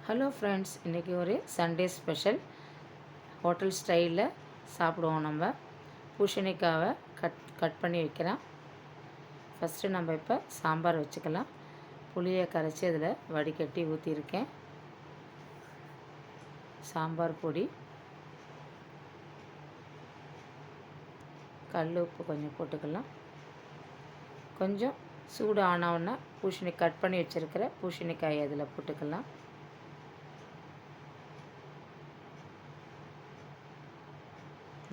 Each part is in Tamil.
ஹலோ ஃப்ரெண்ட்ஸ், இன்றைக்கி ஒரு சண்டே ஸ்பெஷல் ஹோட்டல் ஸ்டைலில் சாப்பிடுவோம். நம்ம பூசணிக்காவை கட் பண்ணி வைக்கலாம். ஃபஸ்ட்டு நம்ம இப்போ சாம்பார் வச்சுக்கலாம். புளியை கரைச்சி அதில் வடிகட்டி ஊற்றிருக்கேன். சாம்பார் பொடி, கல் உப்பு கொஞ்சம் போட்டுக்கலாம். கொஞ்சம் சூடு ஆனவுடனே கட் பண்ணி வச்சுருக்கிற பூசணிக்காயை அதில் போட்டுக்கலாம்.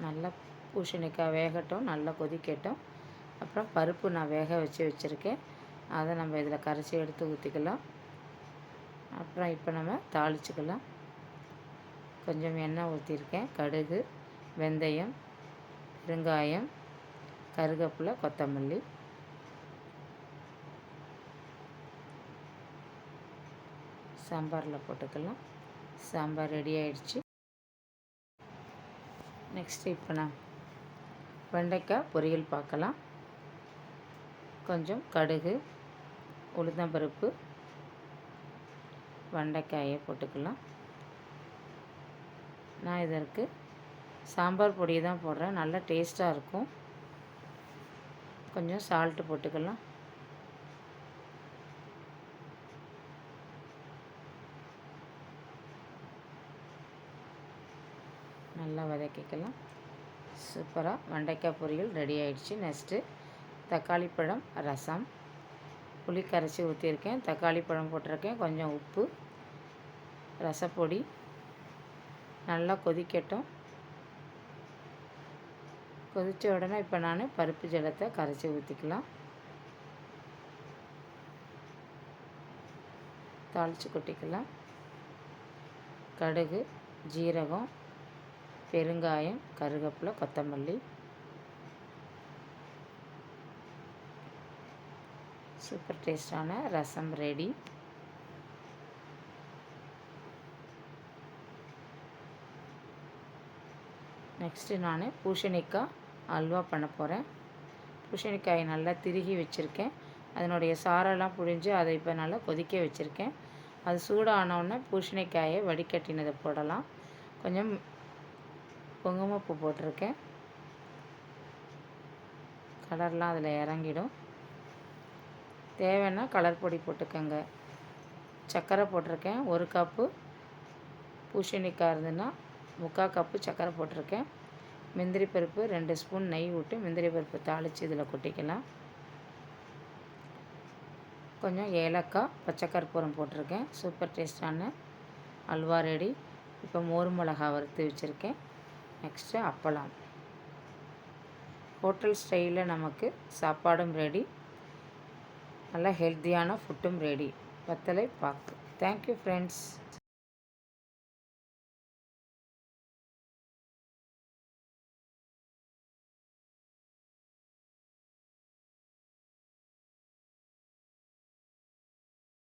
நல்லா பூசணிக்காய் வேகட்டும், நல்லா கொதிக்கட்டும். அப்புறம் பருப்பு நான் வேக வச்சுருக்கேன். அதை நம்ம இதில் கரைச்சி எடுத்து ஊற்றிக்கலாம். அப்புறம் இப்போ நம்ம தாளிச்சுக்கலாம். கொஞ்சம் எண்ணெய் ஊற்றிருக்கேன். கடுகு, வெந்தயம், பெருங்காயம், கருவேப்பிலை, கொத்தமல்லி. சாம்பாரில் போட்டுக்கலாம். சாம்பார் ரெடி ஆயிடுச்சு. நெக்ஸ்ட்டு இப்போ நான் வெண்டைக்காய் பொரியல் பார்க்கலாம். கொஞ்சம் கடுகு, உளுந்தம்பருப்பு, வெண்டைக்காயை போட்டுக்கலாம். நான் இதற்கு சாம்பார் பொடி தான் போடுறேன். நல்லா டேஸ்ட்டாக இருக்கும். கொஞ்சம் சால்ட்டு போட்டுக்கலாம். நல்லா வதக்கிக்கலாம். சூப்பராக வெண்டைக்காய் பொரியல் ரெடி ஆகிடுச்சு. நெக்ஸ்ட்டு தக்காளி பழம் ரசம், புளி கரைச்சி ஊற்றிருக்கேன். தக்காளி பழம் போட்டிருக்கேன். கொஞ்சம் உப்பு, ரசப்பொடி. நல்லா கொதிக்கட்டும். கொதித்த உடனே இப்போ நான் பருப்பு ஜலத்தை கரைச்சி ஊற்றிக்கலாம். தாளித்து கொட்டிக்கலாம். கடுகு, ஜீரகம், பெருங்காயம், கருவேப்பிலை, கொத்தமல்லி. சூப்பர் டேஸ்டான ரசம் ரெடி. நெக்ஸ்ட்டு நான் பூசணிக்காய் அல்வா பண்ண போகிறேன். பூசணிக்காயை நல்லா திருகி வச்சுருக்கேன். அதனுடைய சாரெல்லாம் புழிஞ்சு அதை இப்போ நல்லா கொதிக்க வச்சுருக்கேன். அது சூடானவுடனே பூசணிக்காயை வடிகட்டினதை போடலாம். கொஞ்சம் குங்குமப்பூ போட்டிருக்கேன். கலர்லாம் அதில் இறங்கிடும். தேவைன்னா கலர் பொடி போட்டுக்கோங்க. சர்க்கரை போட்டிருக்கேன். 1 கப்பு பூசணிக்காய் இருந்ததுன்னா 3/4 கப்பு சர்க்கரை போட்டிருக்கேன். முந்திரி பருப்பு 2 ஸ்பூன் நெய் விட்டு முந்திரி பருப்பு தாளித்து இதில் கொட்டிக்கலாம். கொஞ்சம் ஏலக்காய், பச்சை கற்பூரம் போட்டிருக்கேன். சூப்பர் டேஸ்டான அல்வா ரெடி. இப்போ மோர் மிளகா வறுத்து வச்சுருக்கேன். நெக்ஸ்ட்டு அப்பளம். ஹோட்டல் ஸ்டைலில் நமக்கு சாப்பாடும் ரெடி, நல்ல ஹெல்த்தியான ஃபுட்டும் ரெடி. வத்தலை பாக்கு. Thank you friends.